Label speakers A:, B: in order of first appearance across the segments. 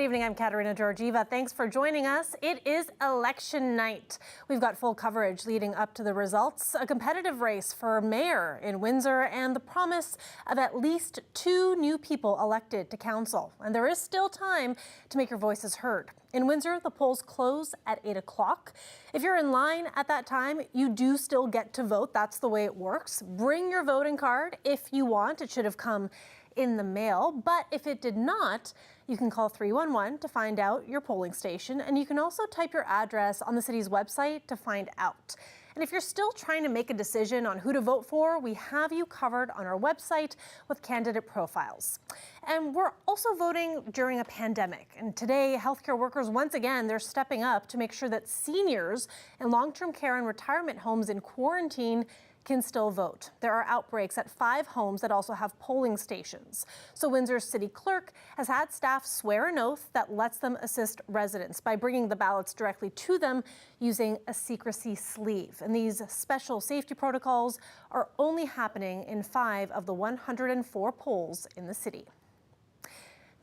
A: Good evening, I'm Katerina Georgieva. Thanks for joining us. It is election night. We've got full coverage leading up to the results, a competitive race for mayor in Windsor, and the promise of at least 2 new people elected to council. And there is still time to make your voices heard. In Windsor, the polls close at 8 o'clock. If you're in line at that time, you do still get to vote. That's the way it works. Bring your voting card if you want. It should have come in the mail, but if it did not, you can call 311 to find out your polling station, and you can also type your address on the city's website to find out. And if you're still trying to make a decision on who to vote for, we have you covered on our website with candidate profiles. And we're also voting during a pandemic. And today, healthcare workers, once again, they're stepping up to make sure that seniors in long-term care and retirement homes in quarantine can still vote. There are outbreaks at 5 homes that also have polling stations. So Windsor's city clerk has had staff swear an oath that lets them assist residents by bringing the ballots directly to them using a secrecy sleeve. And these special safety protocols are only happening in 5 of the 104 polls in the city.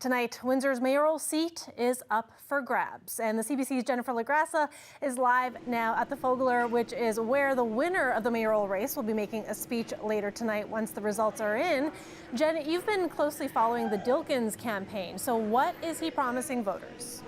A: Tonight, Windsor's mayoral seat is up for grabs, and the CBC's Jennifer LaGrassa is live now at the Fogler, which is where the winner of the mayoral race will be making a speech later tonight once the results are in. Jen, you've been closely following the Dilkens campaign, so what is he promising voters?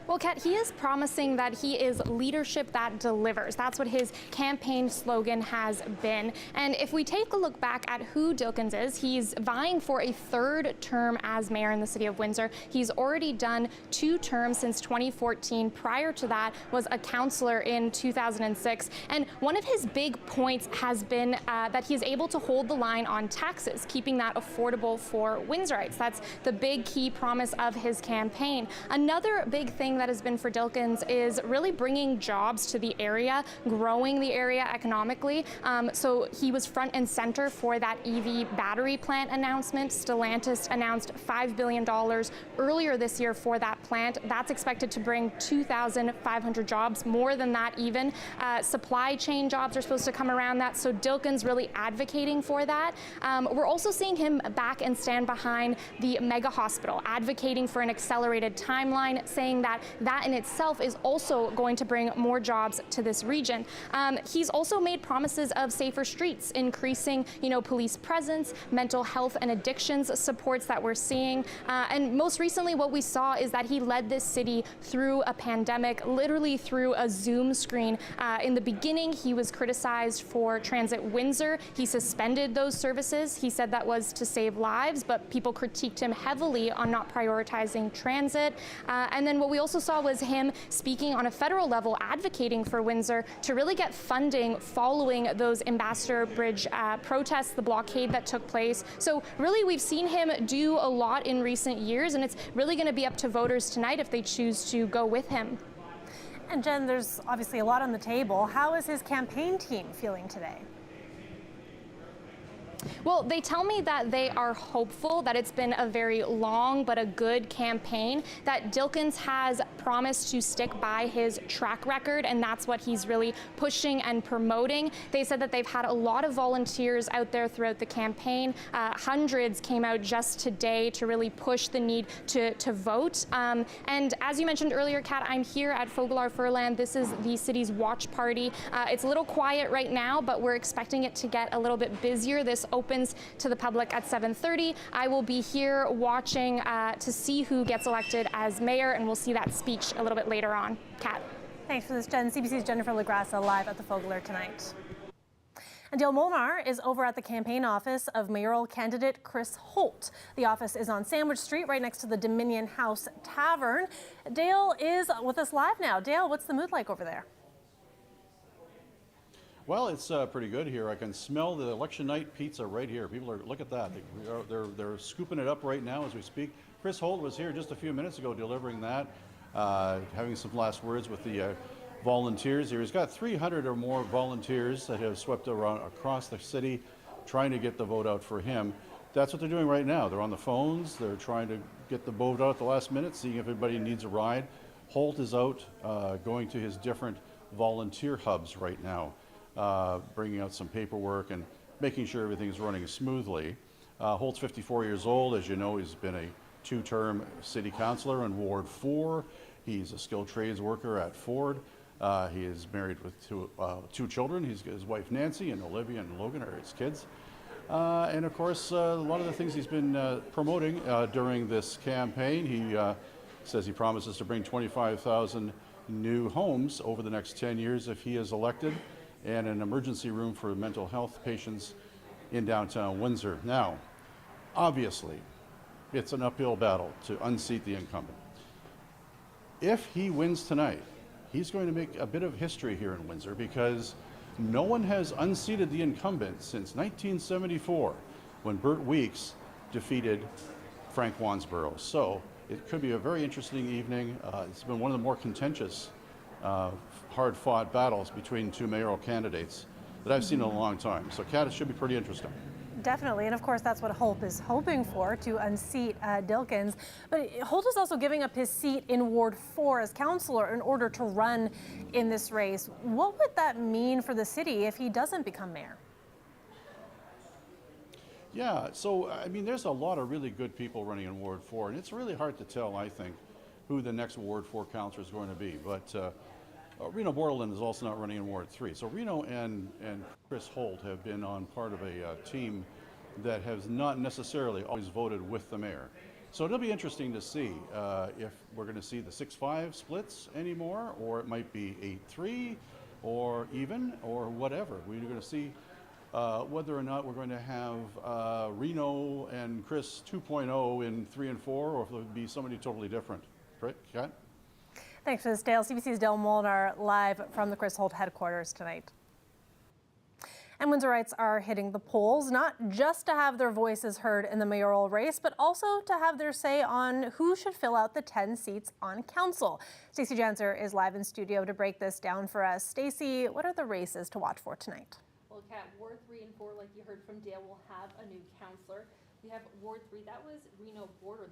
B: Well, Kat, he is promising that he is leadership that delivers. That's what his campaign slogan has been. And if we take a look back at who Dilkens is, he's vying for a 3rd term as mayor in the city of Windsor. He's already done 2 terms since 2014. Prior to that was a councillor in 2006. And one of his big points has been that he is able to hold the line on taxes, keeping that affordable for Windsorites. That's the big key promise of his campaign. Another big thing that has been for Dilkens is really bringing jobs to the area, growing the area economically. So he was front and center for that EV battery plant announcement. Stellantis announced $5 billion earlier this year for that plant. That's expected to bring 2,500 jobs, more than that even. Supply chain jobs are supposed to come around that, so Dilkens really advocating for that. We're also seeing him back and stand behind the mega hospital, advocating for an accelerated timeline, saying that that in itself is also going to bring more jobs to this region. He's also made promises of safer streets, increasing, police presence, mental health and addictions supports that we're seeing. And most recently, what we saw is that he led this city through a pandemic, literally through a Zoom screen. In the beginning, he was criticized for Transit Windsor. He suspended those services. He said that was to save lives, but people critiqued him heavily on not prioritizing transit. And then what we also saw was him speaking on a federal level, advocating for Windsor to really get funding following those Ambassador Bridge protests, the blockade that took place. So really, we've seen him do a lot in recent years, and it's really going to be up to voters tonight if they choose to go with him.
A: And Jen, there's obviously a lot on the table. How is his campaign team feeling today?
B: Well, they tell me that they are hopeful that it's been a very long but a good campaign, that Dilkens has promised to stick by his track record, and that's what he's really pushing and promoting. They said that they've had a lot of volunteers out there throughout the campaign. Hundreds came out just today to really push the need to vote. And as you mentioned earlier, Kat, I'm here at Fogler Furland. This is the city's watch party. It's a little quiet right now, but we're expecting it to get a little bit busier. This opens to the public at 7:30. I will be here watching to see who gets elected as mayor, and we'll see that speech a little bit later on. Kat.
A: Thanks for this, Jen. CBC's Jennifer LaGrassa live at the Fogler tonight. And Dale Molnar is over at the campaign office of mayoral candidate Chris Holt. The office is on Sandwich Street, right next to the Dominion House Tavern. Dale is with us live now. Dale, what's the mood like over there?
C: Well, it's pretty good here. I can smell the election night pizza right here. People are, look at that. They're scooping it up right now as we speak. Chris Holt was here just a few minutes ago delivering that, having some last words with the volunteers here. He's got 300 or more volunteers that have swept around across the city trying to get the vote out for him. That's what they're doing right now. They're on the phones. They're trying to get the vote out at the last minute, seeing if everybody needs a ride. Holt is out going to his different volunteer hubs right now. Bringing out some paperwork and making sure everything's running smoothly. Holt's 54 years old. As you know, he's been a two-term city councilor in Ward 4. He's a skilled trades worker at Ford. He is married with two children. His wife Nancy and Olivia and Logan are his kids. And of course, a lot of the things he's been promoting during this campaign, he says he promises to bring 25,000 new homes over the next 10 years if he is elected, and an emergency room for mental health patients in downtown Windsor. Now, obviously, it's an uphill battle to unseat the incumbent. If he wins tonight, he's going to make a bit of history here in Windsor, because no one has unseated the incumbent since 1974, when Bert Weeks defeated Frank Wansborough. So it could be a very interesting evening. It's been one of the more contentious, hard-fought battles between two mayoral candidates that I've seen in a long time. So, Kat, it should be pretty interesting.
A: Definitely, and of course that's what Holt is hoping for, to unseat Dilkens. But Holt is also giving up his seat in Ward 4 as councillor in order to run in this race. What would that mean for the city if he doesn't become mayor?
C: Yeah, so I mean, there's a lot of really good people running in Ward 4, and it's really hard to tell, I think, who the next Ward 4 councillor is going to be. But Reno Bordelin is also not running in Ward 3. So Reno and Chris Holt have been on part of a team that has not necessarily always voted with the mayor. So it'll be interesting to see if we're going to see the 6-5 splits anymore, or it might be 8-3, or even, or whatever. We're going to see whether or not we're going to have Reno and Chris 2.0 in 3 and 4, or if it'll be somebody totally different. Right, Kat?
A: Thanks for this, Dale. CBC's Dale Molnar live from the Chris Holt headquarters tonight. And Windsorites are hitting the polls, not just to have their voices heard in the mayoral race, but also to have their say on who should fill out the 10 seats on council. Stacey Janser is live in studio to break this down for us. Stacey, what are the races to watch for tonight?
D: Well, Kat, Ward 3 and 4, like you heard from Dale, will have a new councillor. We have Ward 3, that was Reno Borderland.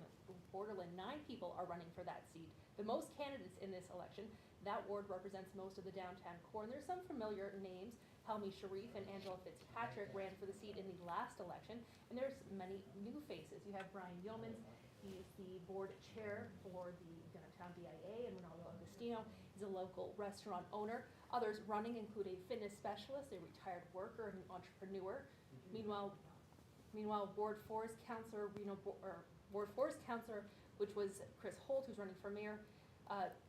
D: 9 people are running for that seat. The most candidates in this election. That ward represents most of the downtown core, and there's some familiar names. Helmi Sharif and Angela Fitzpatrick ran for the seat in the last election, and there's many new faces. You have Brian Yeomans, he's the board chair for the downtown BIA, and Ronaldo Agostino is a local restaurant owner. Others running include a fitness specialist, a retired worker, and an entrepreneur. Meanwhile, Ward 4's councillor, Ward 4's councillor, which was Chris Holt, who's running for mayor.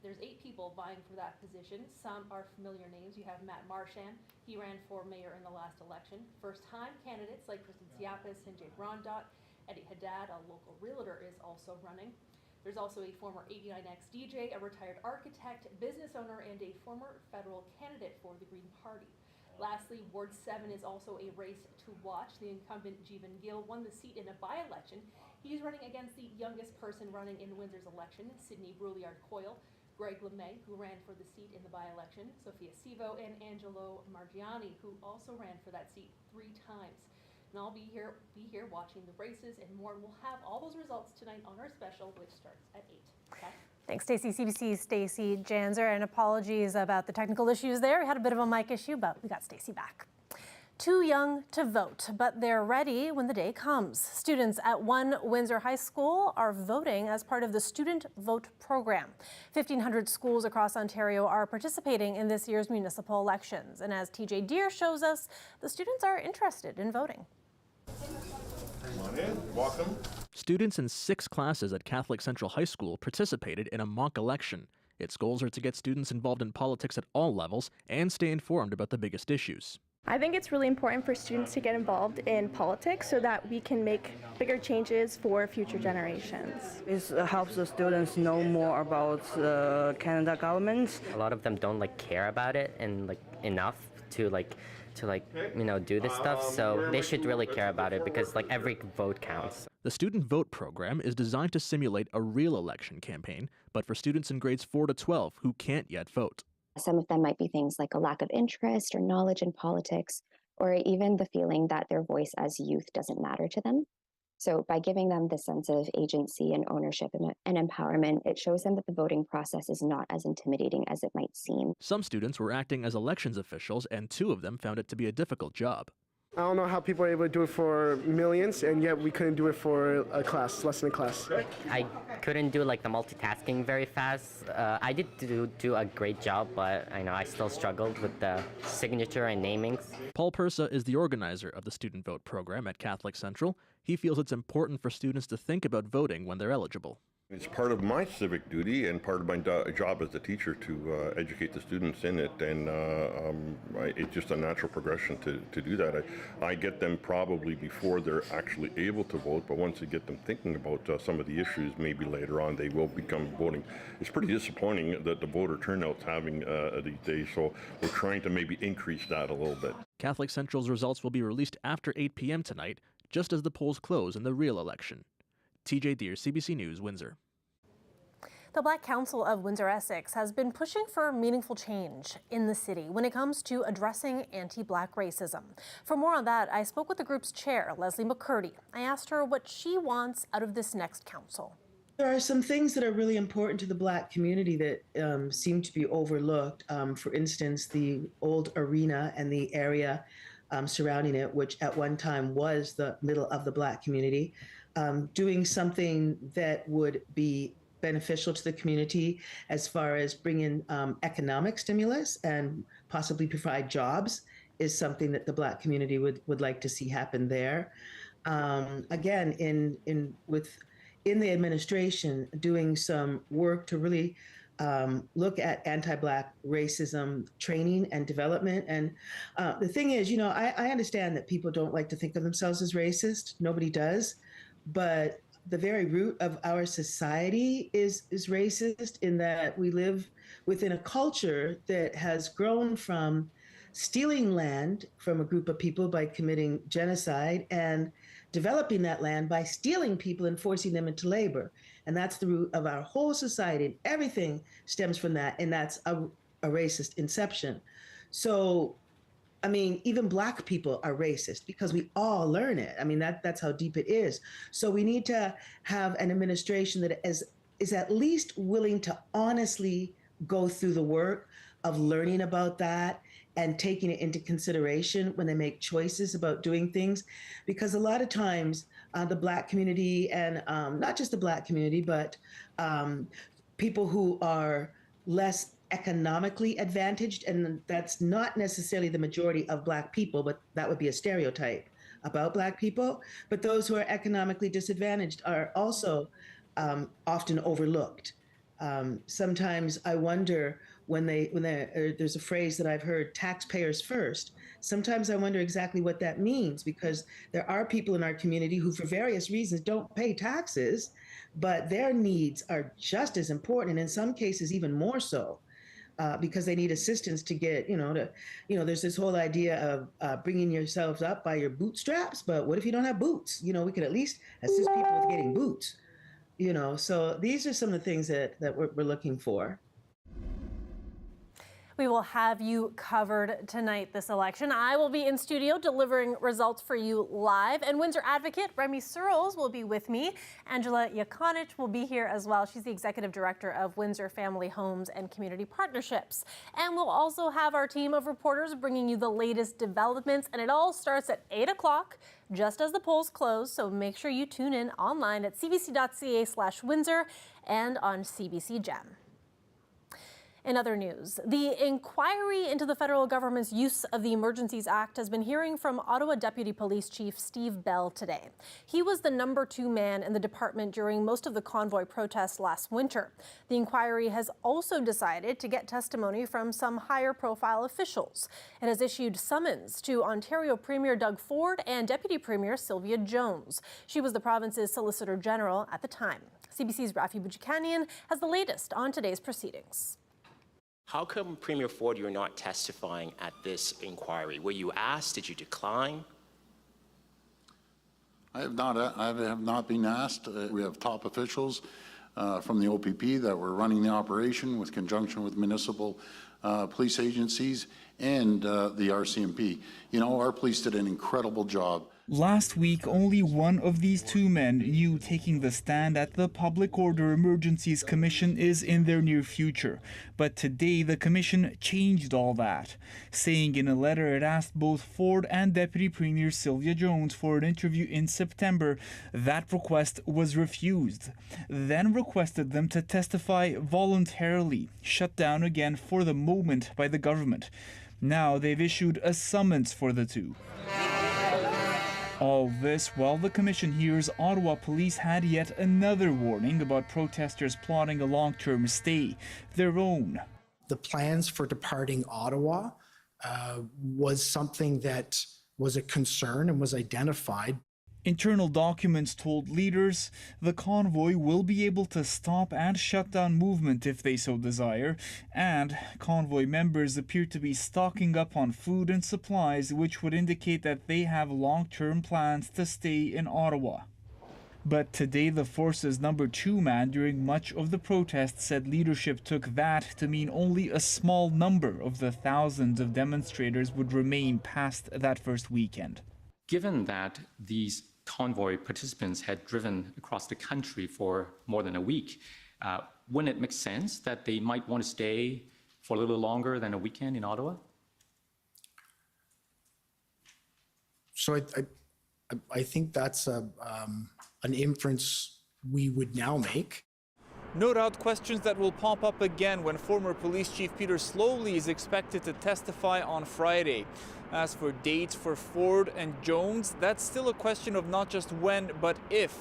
D: There's 8 people vying for that position. Some are familiar names. You have Matt Marchand. He ran for mayor in the last election. First-time candidates like Kristen Tsiapas and Jake Rondot. Eddie Haddad, a local realtor, is also running. There's also a former 89X DJ, a retired architect, business owner, and a former federal candidate for the Green Party. Lastly, Ward 7 is also a race to watch. The incumbent Jeevan Gill won the seat in a by-election. He's running against the youngest person running in Windsor's election, Sydney Brouillard-Coyle, Greg LeMay, who ran for the seat in the by-election, Sophia Sivo, and Angelo Margiani, who also ran for that seat 3 times. And I'll be here watching the races and more. We'll have all those results tonight on our special, which starts at 8. Okay?
A: Thanks, Stacey. CBC's Stacey Janser, and apologies about the technical issues there. We had a bit of a mic issue, but we got Stacey back. Too young to vote, but they're ready when the day comes. Students at one Windsor High School are voting as part of the Student Vote program. 1,500 schools across Ontario are participating in this year's municipal elections. And as TJ Deere shows us, the students are interested in voting.
E: Come on in. Welcome.
F: Students in 6 classes at Catholic Central High School participated in a mock election. Its goals are to get students involved in politics at all levels and stay informed about the biggest issues.
G: I think it's really important for students to get involved in politics so that we can make bigger changes for future generations.
H: It helps the students know more about Canada government.
I: A lot of them don't care about it and enough to do this stuff, so they should really care about it because every vote counts.
F: The Student Vote program is designed to simulate a real election campaign, but for students in grades 4 to 12 who can't yet vote.
J: Some of them might be things like a lack of interest or knowledge in politics, or even the feeling that their voice as youth doesn't matter to them. So by giving them this sense of agency and ownership and empowerment, it shows them that the voting process is not as intimidating as it might seem.
F: Some students were acting as elections officials, and 2 of them found it to be a difficult job.
K: I don't know how people are able to do it for millions, and yet we couldn't do it for a class, less than a class.
I: I couldn't do like the multitasking very fast. I did do a great job, but I know I still struggled with the signature and namings.
F: Paul Persa is the organizer of the Student Vote program at Catholic Central. He feels it's important for students to think about voting when they're eligible.
E: It's part of my civic duty and part of my job as a teacher to educate the students in it, and it's just a natural progression to do that. I get them probably before they're actually able to vote, but once I get them thinking about some of the issues, maybe later on they will become voting. It's pretty disappointing that the voter turnout's having these days, so we're trying to maybe increase that a little bit.
F: Catholic Central's results will be released after 8 p.m. tonight, just as the polls close in the real election. TJ Deere, CBC News, Windsor.
A: The Black Council of Windsor-Essex has been pushing for meaningful change in the city when it comes to addressing anti-Black racism. For more on that, I spoke with the group's chair, Leslie McCurdy. I asked her what she wants out of this next council.
L: There are some things that are really important to the Black community that seem to be overlooked. For instance, the old arena and the area surrounding it, which at one time was the middle of the Black community. Doing something that would be beneficial to the community as far as bringing economic stimulus and possibly provide jobs is something that the Black community would like to see happen there. Again, in the administration, doing some work to really look at anti-Black racism training and development. And the thing is, I understand that people don't like to think of themselves as racist. Nobody does. But the very root of our society is racist, in that we live within a culture that has grown from stealing land from a group of people by committing genocide and developing that land by stealing people and forcing them into labor. And that's the root of our whole society. And everything stems from that. And that's a racist inception. So, I mean, even Black people are racist because we all learn it. I mean, that's how deep it is. So we need to have an administration that is at least willing to honestly go through the work of learning about that and taking it into consideration when they make choices about doing things. Because a lot of times the Black community, and not just the Black community, but people who are less economically advantaged, and that's not necessarily the majority of Black people, but that would be a stereotype about Black people. But those who are economically disadvantaged are also often overlooked. Sometimes I wonder when there's a phrase that I've heard, taxpayers first. Sometimes I wonder exactly what that means, because there are people in our community who, for various reasons, don't pay taxes, but their needs are just as important, and in some cases even more so. Because they need assistance to get, there's this whole idea of bringing yourselves up by your bootstraps, but what if you don't have boots? We could at least assist people with getting boots, So these are some of the things that we're looking for.
A: We will have you covered tonight this election. I will be in studio delivering results for you live. And Windsor advocate Remy Searles will be with me. Angela Yakonich will be here as well. She's the executive director of Windsor Family Homes and Community Partnerships. And we'll also have our team of reporters bringing you the latest developments. And it all starts at 8 o'clock, just as the polls close. So make sure you tune in online at cbc.ca/Windsor and on CBC Gem. In other news, the inquiry into the federal government's use of the Emergencies Act has been hearing from Ottawa Deputy Police Chief Steve Bell today. He was the number 2 man in the department during most of the convoy protests last winter. The inquiry has also decided to get testimony from some higher profile officials. It has issued summons to Ontario Premier Doug Ford and Deputy Premier Sylvia Jones. She was the province's Solicitor General at the time. CBC's Rafi Bujikanian has the latest on today's proceedings.
M: How come, Premier Ford, you're not testifying at this inquiry? Were you asked? Did you decline?
N: I have not been asked. We have top officials from the OPP that were running the operation with conjunction with municipal police agencies and the RCMP. Our police did an incredible job
O: Last week, only one of these two men knew taking the stand at the Public Order Emergencies Commission is in their near future. But today, the commission changed all that, saying in a letter it asked both Ford and Deputy Premier Sylvia Jones for an interview in September. That request was refused, then requested them to testify voluntarily, shut down again for the moment by the government. Now they've issued a summons for the two. All this while the commission hears Ottawa police had yet another warning about protesters plotting a long-term stay, their own.
P: The plans for departing Ottawa was something that was a concern and was identified.
O: Internal documents told leaders the convoy will be able to stop and shut down movement if they so desire, and convoy members appear to be stocking up on food and supplies, which would indicate that they have long-term plans to stay in Ottawa. But today the force's number 2 man during much of the protest said leadership took that to mean only a small number of the thousands of demonstrators would remain past that first weekend.
Q: Given that these convoy participants had driven across the country for more than a week, wouldn't it make sense that they might want to stay for a little longer than a weekend in Ottawa?
P: So I think that's an inference we would now make.
O: No doubt questions that will pop up again when former Police Chief Peter Slowly is expected to testify on Friday. As for dates for Ford and Jones, that's still a question of not just when, but if.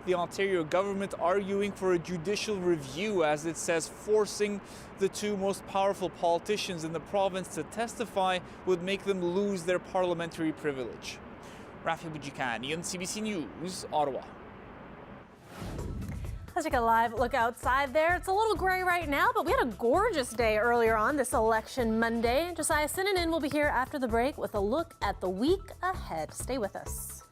O: The Ontario government arguing for a judicial review, as it says forcing the two most powerful politicians in the province to testify would make them lose their parliamentary privilege. Rafi Bujikani on CBC News, Ottawa.
A: Let's take a live look outside there. It's a little gray right now, but we had a gorgeous day earlier on this election Monday. Josiah Sinanen will be here after the break with a look at the week ahead. Stay with us.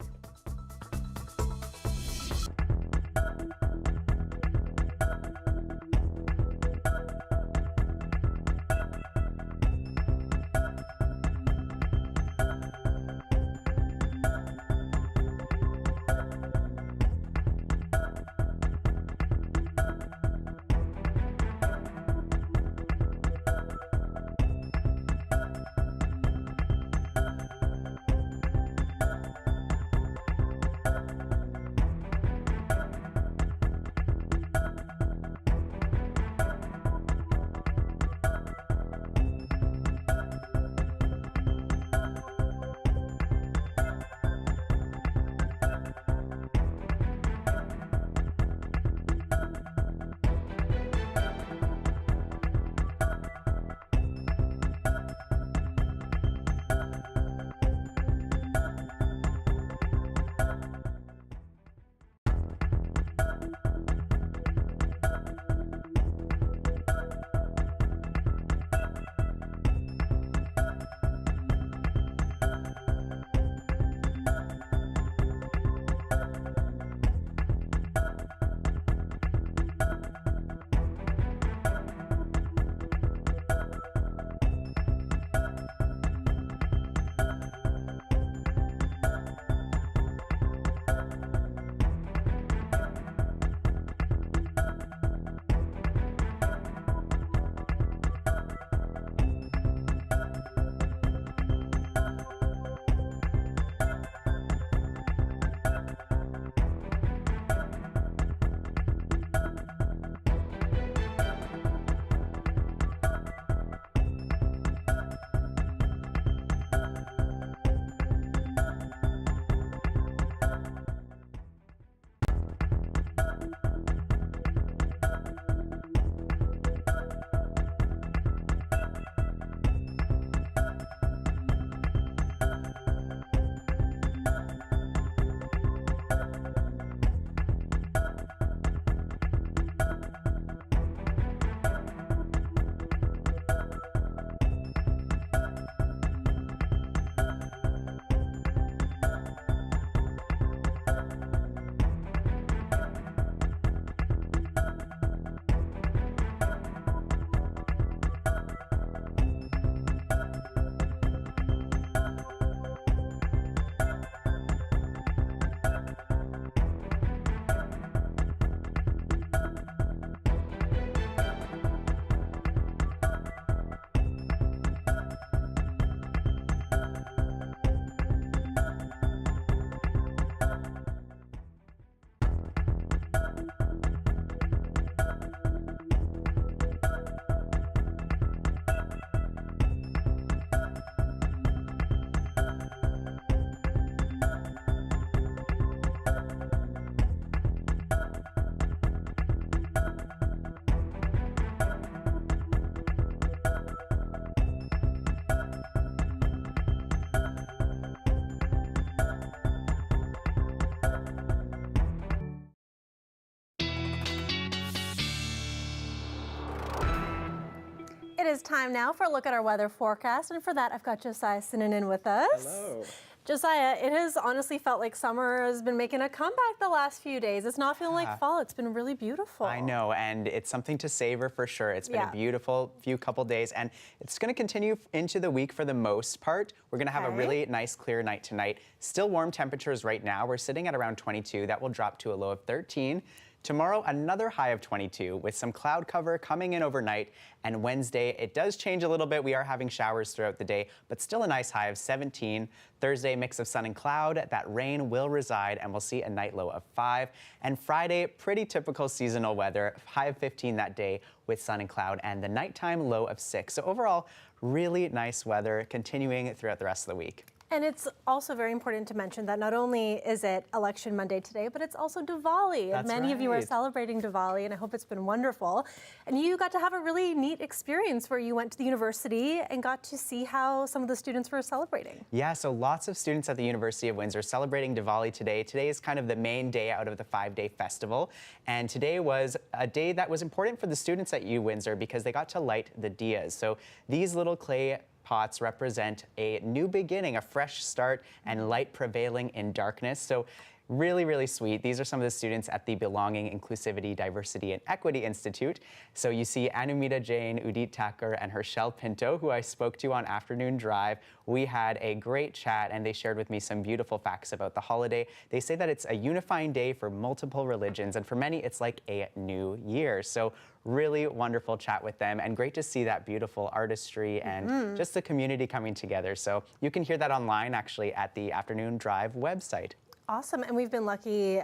A: It is time now for a look at our weather forecast, and for that, I've got Josiah sitting in with us.
R: Hello.
A: Josiah, it has honestly felt like summer has been making a comeback the last few days. It's not feeling like fall. It's been really beautiful.
R: I know, and it's something to savor for sure. It's been a beautiful couple days, and it's going to continue into the week for the most part. We're going to have a really nice, clear night tonight. Still warm temperatures right now. We're sitting at around 22. That will drop to a low of 13. Tomorrow, another high of 22 with some cloud cover coming in overnight. And Wednesday, it does change a little bit. We are having showers throughout the day, but still a nice high of 17. Thursday, mix of sun and cloud. That rain will reside, and we'll see a night low of 5. And Friday, pretty typical seasonal weather. High of 15 that day with sun and cloud, and the nighttime low of 6. So overall, really nice weather continuing throughout the rest of the week.
A: And it's also very important to mention that not only is it Election Monday today, but it's also Diwali.
R: That's
A: Many of you are celebrating Diwali, and I hope it's been wonderful. And you got to have a really neat experience where you went to the university and got to see how some of the students were celebrating.
R: Yeah, so lots of students at the University of Windsor celebrating Diwali today. Today is kind of the main day out of the 5-day festival. And today was a day that was important for the students at U Windsor because they got to light the diyas. So these little clay pots represent a new beginning, a fresh start, and light prevailing in darkness. So really, really sweet. These are some of the students at the Belonging, Inclusivity, Diversity, and Equity Institute. So you see Anumita Jain, Udit Thakur, and Herschel Pinto, who I spoke to on Afternoon Drive. We had a great chat, and they shared with me some beautiful facts about the holiday. They say that it's a unifying day for multiple religions, and for many, it's like a new year. So really wonderful chat with them, and great to see that beautiful artistry and just the community coming together. So you can hear that online, actually, at the Afternoon Drive website.
A: Awesome, and we've been lucky.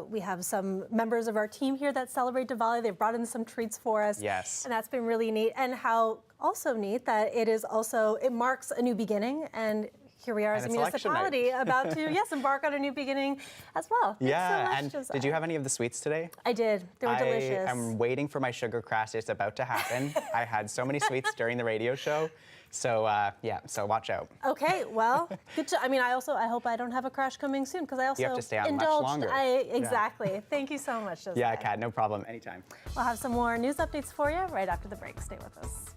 A: We have some members of our team here that celebrate Diwali. They've brought in some treats for us.
R: Yes.
A: And that's been really neat. And how also neat that it marks a new beginning. And here we are as a municipality about to, embark on a new beginning as well.
R: Yeah,
A: Thanks so much,
R: and did you have any of the sweets today?
A: I did. They were delicious.
R: I'm waiting for my sugar crash. It's about to happen. I had so many sweets during the radio show. So, so watch out.
A: Okay, well, good to, I hope I don't have a crash coming soon because I also
R: you have to stay on
A: indulged.
R: much longer.
A: Exactly. Yeah. Thank you so much, Josiah.
R: Yeah, Kat, no problem. Anytime.
A: We'll have some more news updates for you right after the break. Stay with us.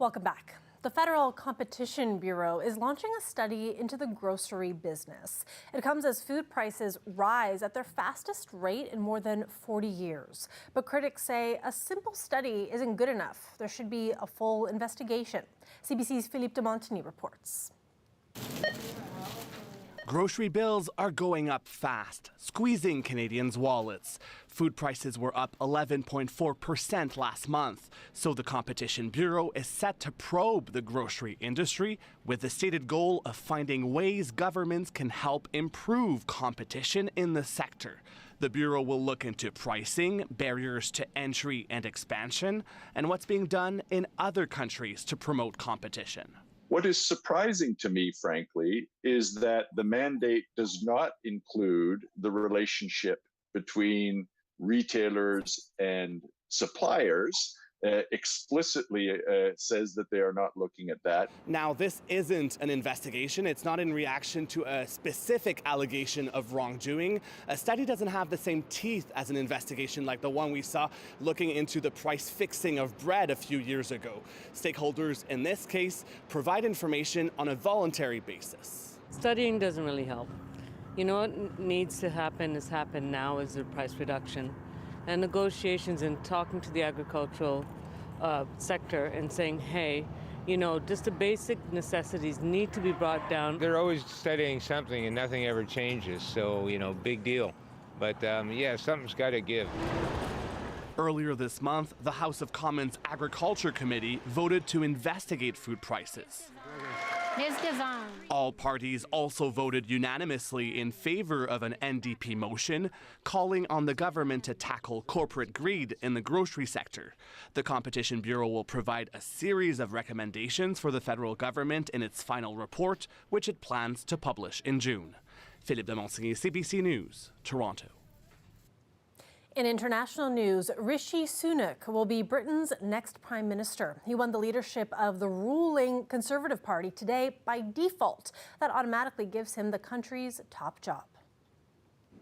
A: Welcome back. The Federal Competition Bureau is launching a study into the grocery business. It comes as food prices rise at their fastest rate in more than 40 years. But critics say a simple study isn't good enough. There should be a full investigation. CBC's Philippe de Montigny reports.
S: Grocery bills are going up fast, squeezing Canadians' wallets. Food prices were up 11.4% last month, so the Competition Bureau is set to probe the grocery industry with the stated goal of finding ways governments can help improve competition in the sector. The Bureau will look into pricing, barriers to entry and expansion, and what's being done in other countries to promote competition.
T: What is surprising to me, frankly, is that the mandate does not include the relationship between retailers and suppliers. Explicitly says that they are not looking at that.
S: Now, this isn't an investigation. It's not in reaction to a specific allegation of wrongdoing. A study doesn't have the same teeth as an investigation like the one we saw looking into the price fixing of bread a few years ago. Stakeholders in this case provide information on a voluntary basis.
U: Studying doesn't really help. You know what needs to happen is happen now is the price reduction. And negotiations and talking to the agricultural sector and saying, hey, you know, just the basic necessities need to be brought down.
V: They're always studying something and nothing ever changes, so, you know, big deal. But yeah, something's got to give.
S: Earlier this month, the House of Commons Agriculture Committee voted to investigate food prices. All parties also voted unanimously in favor of an NDP motion calling on the government to tackle corporate greed in the grocery sector. The Competition Bureau will provide a series of recommendations for the federal government in its final report, which it plans to publish in June. Philippe de Montigny, CBC News, Toronto.
A: In international news, Rishi Sunak will be Britain's next Prime Minister. He won the leadership of the ruling Conservative Party today by default. That automatically gives him the country's top job.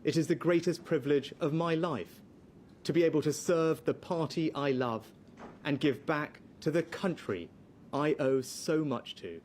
W: It is the greatest privilege of my life to be able to serve the party I love and give back to the country I owe so much to.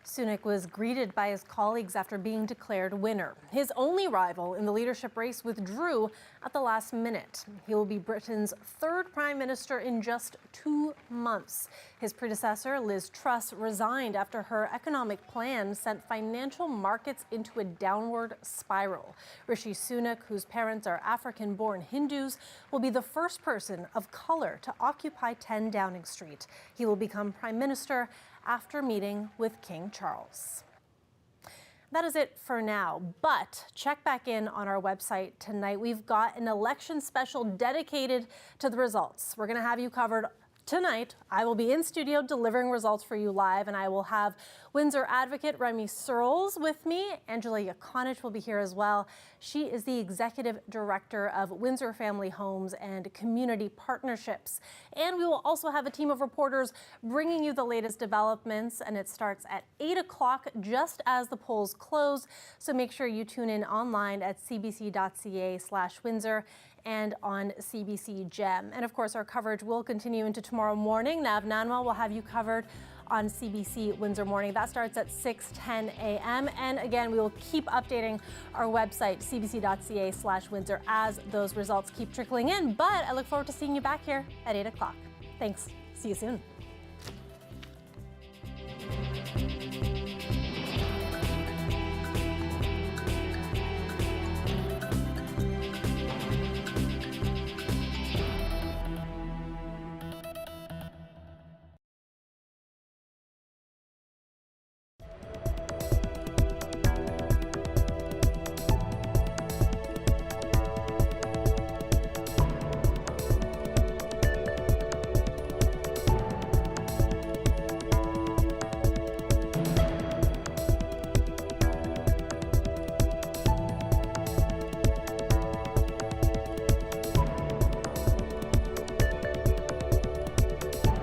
A: Sunak was greeted by his colleagues after being declared winner. His only rival in the leadership race withdrew at the last minute. He will be Britain's third prime minister in just 2 months. His predecessor, Liz Truss, resigned after her economic plan sent financial markets into a downward spiral. Rishi Sunak, whose parents are African-born Hindus, will be the first person of color to occupy 10 Downing Street. He will become prime minister after meeting with King Charles. That is it for now, but check back in on our website tonight. We've got an election special dedicated to the results. We're going to have you covered tonight. I will be in studio delivering results for you live, and I will have Windsor advocate Remy Searles with me. Angela Yakonich will be here as well. She is the executive director of Windsor Family Homes and Community Partnerships. And we will also have a team of reporters bringing you the latest developments, and it starts at 8 o'clock just as the polls close. So make sure you tune in online at cbc.ca/Windsor and on CBC Gem. And of course, our coverage will continue into tomorrow morning. Nav Nanwal will have you covered on CBC Windsor Morning. That starts at 6:10 a.m. And again, we will keep updating our website, cbc.ca/Windsor, as those results keep trickling in. But I look forward to seeing you back here at 8 o'clock. Thanks. See you soon.